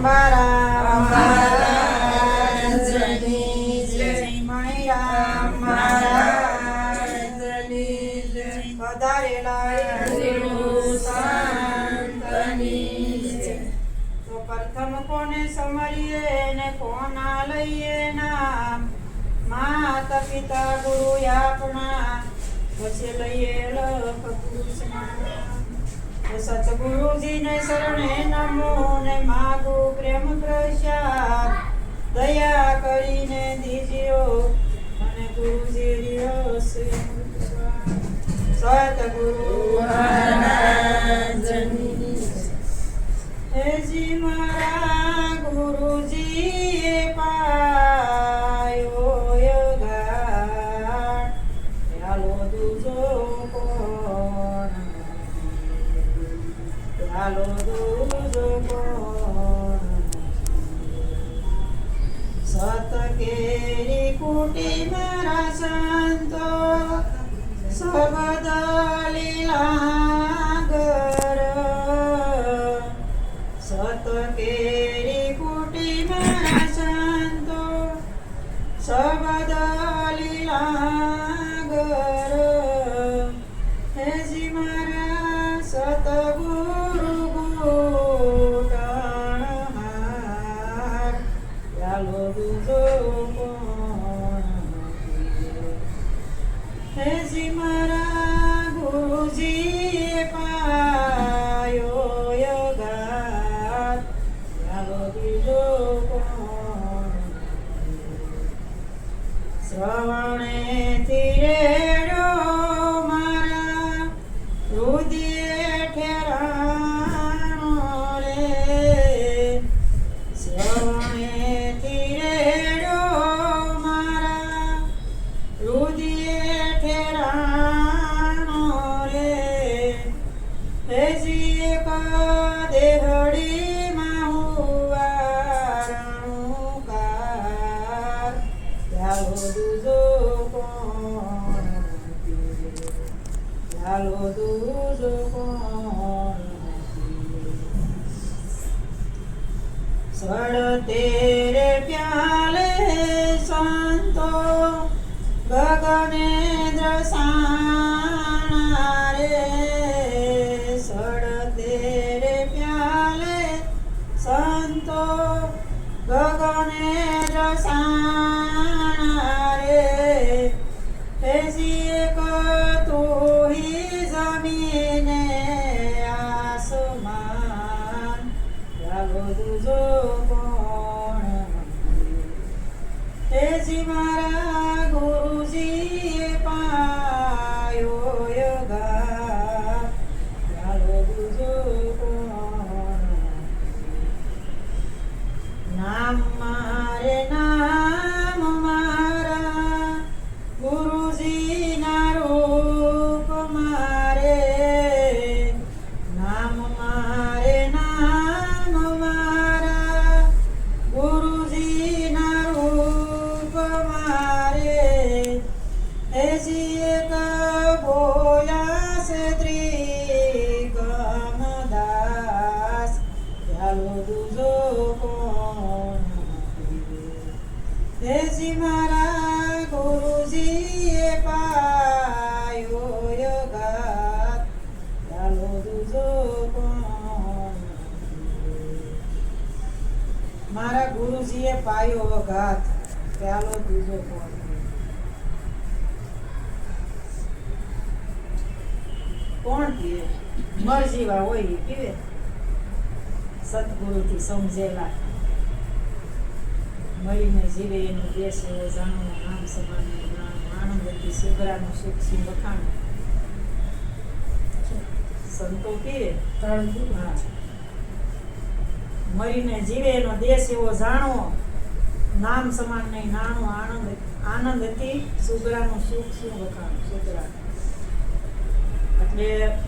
અંબારામ મહારાજની જય મણિરામ મહારાજની જય પધારેલા સંતની જય તો પ્રથમ કોને સમરીએ ને કોના લઈએ નામ માતા પિતા ગુરુ આપણા પછી લઈએ લખ પુરુષના સતગુરુજીને શરણે નમો ને માગુ પ્રેમ પ્રસાદ દયા કરીને દીજો અને ગુરુજી સતગુરુ મહારાજની હેજી મારા ગુરુજીએ પાયો યગાડ હાલો દુજો કોણ હાલો દુજો કોણ સત કેરી કુટી મારા સંતો સબદ લીલાગર સત કેરી કુટી મારા સંતો સબદ લીલાગર હેજી મારા સતગુરુ ગોટાણહાર ચાલો દુજો કોણ હેજી મારા ગુરુજીએ પાયો યગાત ચાલો દુજો કોણ શ્રવણેથી રેડ્યો મારા રુદિયે ઠેરાણો રે શ્રવણેથી રેડ્યો મારા રુદિયે ઠેરાણો રે હેજી એક દેહડીમાં હુવારણું કાર ચાલો દુજો કોણ ચાલો દુજો કોણ સડતે રે પ્યાલે સંતો ગગનેન્દ્ર સાણા રે સડતે રે પ્યાલે સંતો ગગનેન્દ્ર સાણા રે હેજી એક તુહી જમીને આસમાન ચાલો દુજો કોણ હેજી મારા ગુરુજીએ પાયો યગા ચાલો દુજો કોણ નામ મારે નામ મારા ગુરુજીના રૂપ મારે નામ મારે નામ મારા ગુરુજીના રૂપ મારે હેજી એક બોલ્યા છે ત્રિકમદાસ ચાલો દુજો કોણ હેજી મારા ગુરુજીએ પાયો યગાત ચાલો દુજો કોણ મારા ગુરુજીએ પાયો ઘાત ચાલો દુજો કોણ કોણ પીવે મરજીવા હોય એ પીવે સદગુરુથી સમજેલા મળીને જીવે એનું દેશ એવો જાણો નામ સમાનનું જ્ઞાન આનંદથી સુગરાનું સુખ સિંહ વખાણ સંતો પીવે હા મરીને જીવે એનો દેશ એવો જાણો નામ સમાન નહીં નાણું આનંદથી સુગરાનું સુખ સિંહ વખાણ સુગરા એટલે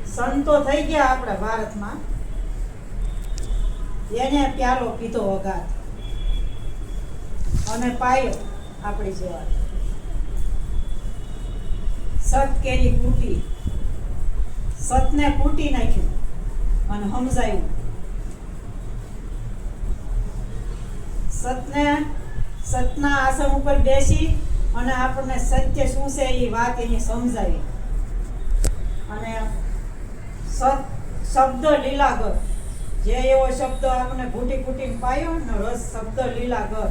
સંતો થઈ ગયા આપણા ભારતમાં એને પ્યાલો પીધો અગાધ અને પાયો આપણી જેવા સત કેરી કૂટી સતને કૂટી નાખ્યું અને સમજાયું સતના આસન ઉપર બેસી અને આપણને સત્ય શું છે એ વાત એની સમજાવી. અને સત શબ્દ લીલાગર, જે એવો શબ્દ આપણે ઘૂંટી ઘૂંટીને પાયો ને રસ, શબ્દ લીલાગર,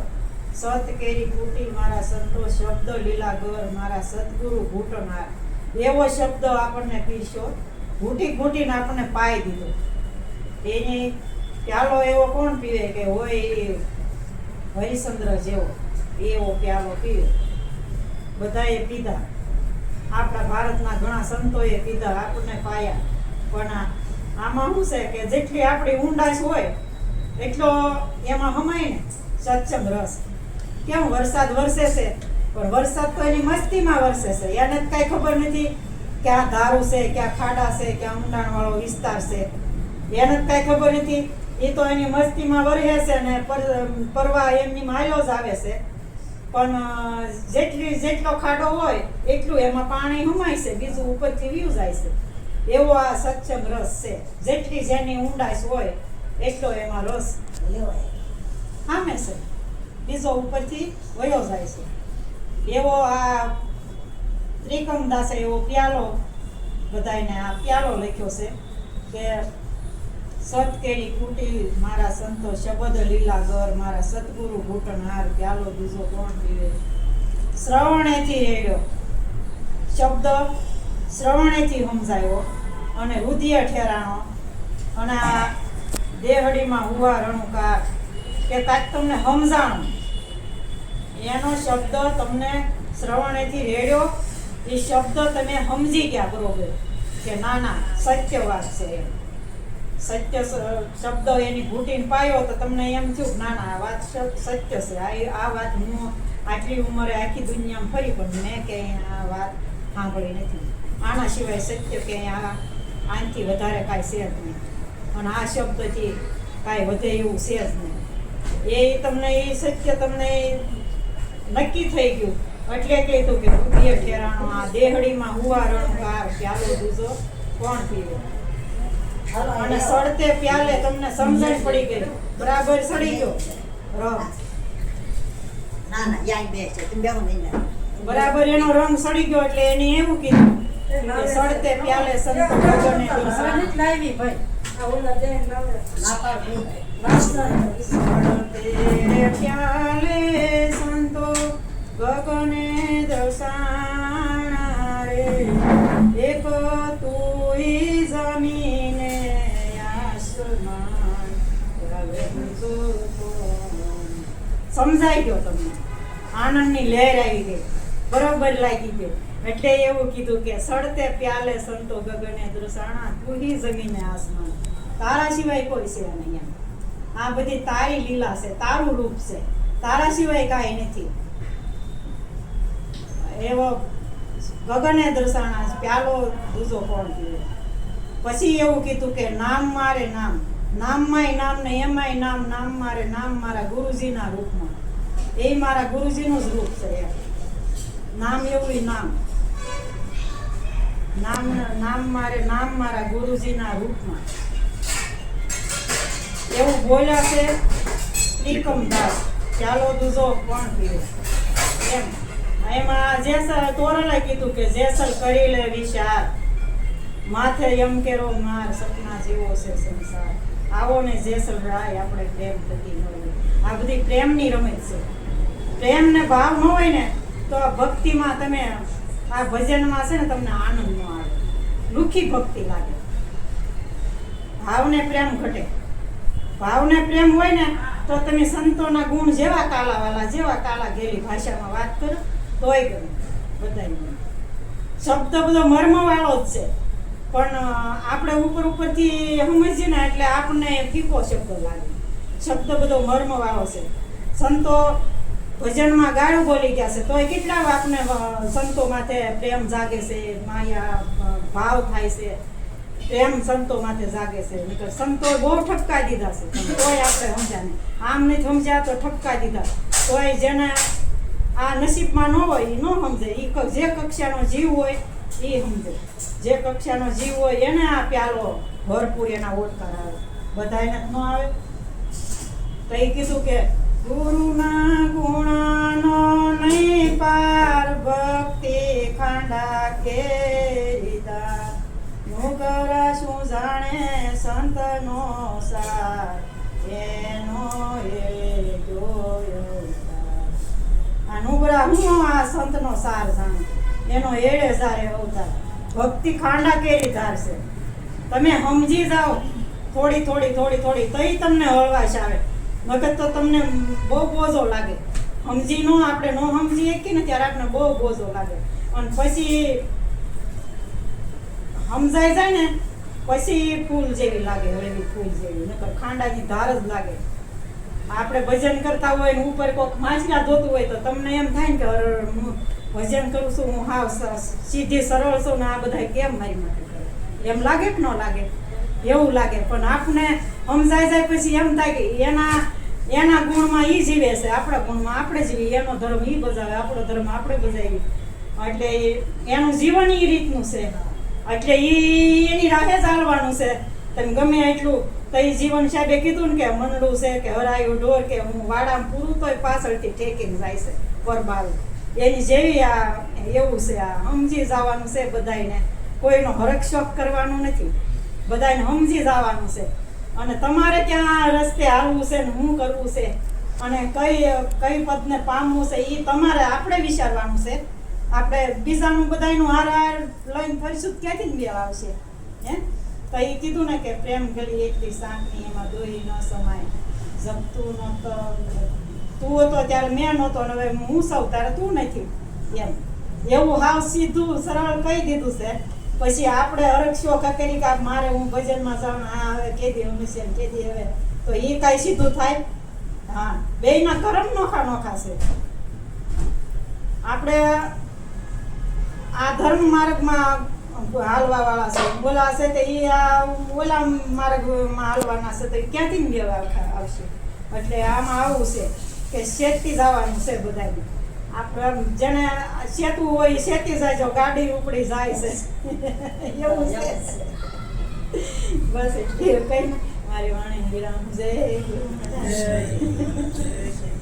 સત કેરી ફૂટી મારા સંતો શબ્દ લીલાગર મારા સદગુરુ ઘૂંટનાર, એવો શબ્દ આપણને પીરસ્યો, ઘૂંટી ઘૂંટીને આપણને પાઈ દીધો. એની પ્યાલો એવો કોણ પીવે કે હોય એ હરિશ્ચંદ્ર જેવો, એવો પ્યાલો પીવે. બધાએ પીધા, આપણા ભારતના ઘણા સંતોએ પીધા, આપણને પાયા. પણ આમાં શું છે કે જેટલી આપણી ઊંડાશ હોય એટલો એમાં હમાય ને સત્સંગ રસ. કેમ વરસાદ વરસે છે, પણ વરસાદ તો એની મસ્તીમાં વરસે છે, એને જ કાંઈ ખબર નથી ક્યાં ધારું છે, ક્યાં ખાડા છે, ક્યાં ઊંડાણવાળો વિસ્તાર છે, એને જ કાંઈ ખબર નથી. એ તો એની મસ્તીમાં વરસે છે ને પરવા એમની માયલો જ આવે છે. પણ જેટલો ખાડો હોય એટલું એમાં પાણી હમાય છે, બીજું ઉપરથી વ્યૂ જાય છે. એવો આ સત્સંગ રસ છે. જેટલી જેની ઊંડાશ હોય એટલો એમાં રસ સામે છે, બીજો ઉપરથી વયો જાય છે. એવો આ ત્રિકમદાસે એવો પ્યાલો બધાને આ પ્યાલો લખ્યો છે કે સત કેરી ફૂટી મારા સંતો શબ્દ લીલાગર મારા સદગુરુ ઘૂંટનહાર, પ્યાલો બીજો કોણ પીવે. શ્રવણેથી રેડ્યો શબ્દ, શ્રવણેથી સમજાયો અને રુધિર ઠેરાણો. અને આ દેહડીમાં હુવા રણુકાર કે કાંઈક તમને સમજાણું, એનો શબ્દ તમને શ્રવણેથી રેડ્યો. એ શબ્દ તમે સમજી ગયા બરોબર કે ના ના સત્ય વાત છે એમ. સત્ય શબ્દ એની ઘૂંટીને પાયો તો તમને એમ થયું ના ના આ વાત સત્ય છે. આ વાત હું આટલી ઉંમરે આખી દુનિયામાં ફરી પણ મેં ક્યાંય આ વાત સાંભળી નથી. આના સિવાય સત્ય ક્યાંય આનાથી વધારે કાંઈ છે જ નહીં. અને આ શબ્દથી કાંઈ વધે એવું છે જ નહીં. એ તમને એ સત્ય તમને નક્કી થઈ ગયું એટલે કીધું કે રુધિર ઠેરાણો આ દેહડીમાં હુવા રણુકાર, પ્યાલો બીજો કોણ પીવે. અને સડતે પ્યાલે તમને સમજણ પડી ગઈ, બરાબર સડી ગયો રંગ. બરાબર એનો રંગ સડી ગયો એટલે એને એવું કીધું કે સડતે પ્યાલે સંતો ગગને લાવી ભાઈ સડતે પ્યાલે સંતો ગગને દર્શાણા રે, એક તુઈ જમીને આસમાન. સમજાઈ ગયો તમને, આનંદની લહેર આવી ગઈ, બરોબર લાગી ગઈ. એટલે એવું કીધું કે સડતે પ્યાલે સંતો ગગને દર્શાણા, તુહી જમીને આસમાન. તારા સિવાય કોઈ છે નહીં. આ બધી તારી લીલા છે, તારું રૂપ છે, તારા સિવાય કાંઈ નથી. એવો ગગને દર્શાણા, પ્યાલો દૂજો કોણ પીવે. પછી એવું કીધું કે નામ મારે નામ, નામમાંય નામ ને એમાંય નામ, નામ મારે નામ મારા ગુરુજીના રૂપમાં. એ મારા ગુરુજીનું જ રૂપ છે. નામ એવું નામ, નામ મારે નામ મારા ગુરુજીના રૂપમાં. એવું બોલ્યા છે ત્રિકમદાસ, પ્યાલો દૂજો કોણ પીવે એમ. એમાં જેસલ તોરલે કીધું કે જેસલ કરી લે વિચાર, માથે યમ કેરો માર, સપના જેવો છે સંસાર. આવો ને જેસલ રાય આપણે પ્રેમ થતી મળે. આ બધી પ્રેમની રમત છે. પ્રેમ ને ભાવ ન હોય ને તો આ ભક્તિમાં તમે આ ભજનમાં છે ને તમને આનંદ ન આવે, લુખી ભક્તિ લાગે. ભાવને પ્રેમ ઘટે. ભાવને પ્રેમ હોય ને તો તમે સંતોના ગુણ જેવા કાલાવાલા, જેવા કાલા ગેલી ભાષામાં વાત કરો તોય ગમે બધાય. શબ્દ બધો મર્મવાળો જ છે, પણ આપણે ઉપરથી સમજીએ ને એટલે આપણને ફીકો શબ્દ લાગે. શબ્દ બધો મર્મવાળો છે. સંતો ભજનમાં ગાળું બોલી ગયા છે તોય કેટલા આપને સંતો માથે પ્રેમ જાગે છે, માયા ભાવ થાય છે, પ્રેમ સંતો માથે જાગે છે. નહીંતર સંતો બહુ ઠપકા દીધા છે તોય આપણે સમજ્યા નહીં. આમ નહીં સમજ્યા તો ઠપકા દીધા તોય જેને આ નસીબમાં ન હોય એ ન સમજે. એ જે કક્ષાનો જીવ હોય એ સમજે. જે કક્ષાનો જીવ હોય એને આ પ્યાલો ભરપૂર એના ઓટકાર આવે, બધાને ન આવે. તો એ કીધું કે ગુરુના ગુણાનો નહીં પાર, ભક્તિ ખાંડા કેરીદાર. નુગર શું જાણે સંતનો સાર, એનો એ જોયો તાર. આ નુગરા હું આ સંતનો સાર જાણે, એનો એળે સારે અવતાર. ભક્તિ ખાંડા કેરીદાર છે. તમે સમજી જાઓ થોડી થોડી થોડી થોડી તઈ તમને હળવાશ આવે, મગજ તો તમને બહુ બોજો લાગે. સમજી નો આપણે નો સમજી શકીએ ને ત્યારે આપણે બહુ બોજો લાગે. અને પછી સમજાઈ જાય ને પછી ફૂલ જેવી લાગે, હળવી ફૂલ જેવી, નકર ખાંડાની ધાર જ લાગે. આપણે ભજન કરતા હોય ને ઉપર કોઈક માછલા ધોતું હોય તો તમને એમ થાય ને કે હું ભજન કરું છું, હું હાવ સીધી સરળ છું ને આ બધા કેમ મારી માટે કરે, એમ લાગે કે ન લાગે? એવું લાગે. પણ આપણે સમજાઈ જાય પછી એમ થાય કે એના ગુણમાં એ જીવે છે, આપણા ગુણમાં આપણે જીવીએ, એનો ધર્મ એ બજાવે, આપણો ધર્મ આપણે બજાવી. એટલે એનું જીવન એ રીતનું છે. એટલે એની રાહે ચાલવાનું છે. તમે ગમે એટલું તો એ જીવન સાહેબે કીધું ને કે મંડળું છે કે હરાયું ઢોર કે હું વાડામાં પૂરું તોય પાછળથી ઠેકીને જાય છે પરબારું. એની જેવી આ એવું છે. આ સમજી જવાનું છે બધાને, કોઈનો હરખ શોખ કરવાનો નથી, બધાને સમજી જવાનું છે. અને તમારે ક્યાં રસ્તે હાલવું છે ને શું કરવું છે અને કઈ પદને પામવું છે એ તમારે આપણે વિચારવાનું છે. આપણે બીજાનું બધાનું હાર લઈને ફરીશું ક્યાંથી મેળ આવશે? હે તો એ કીધું ને કે પ્રેમ ગળી એટલી શાંતિ, એમાં દોરી ન સમાય, જપતું નહોતો તું હતો ત્યારે મેં નહોતો, હવે હું સૌ ત્યારે તું નથી. એમ એવું હાવ સીધું સરળ કહી દીધું છે. પછી આપણે હરખ શોખ કરી કે મારે હું ભજનમાં જાઉં, હા હવે કેદી હંમેશા કેદી હવે, તો એ કાંઈ સીધું થાય? હા, બેયના કર્મ નોખા નોખા છે. આપણે આ ધર્મ માર્ગમાં હાલવા વાળા છે, બોલા છે તો એ ઓલા માર્ગમાં હાલવાના છે, તો એ ક્યાંથી મેળવા આવશે? એટલે આમાં આવું છે કે શેતી જવાનું છે બધાને. આપણે જેને શેતું હોય એ શેતી જાય, જો ગાડી ઉપડી જાય છે એવું છે. બસ એટલે કઈ મારી વાણી વિરામ. જય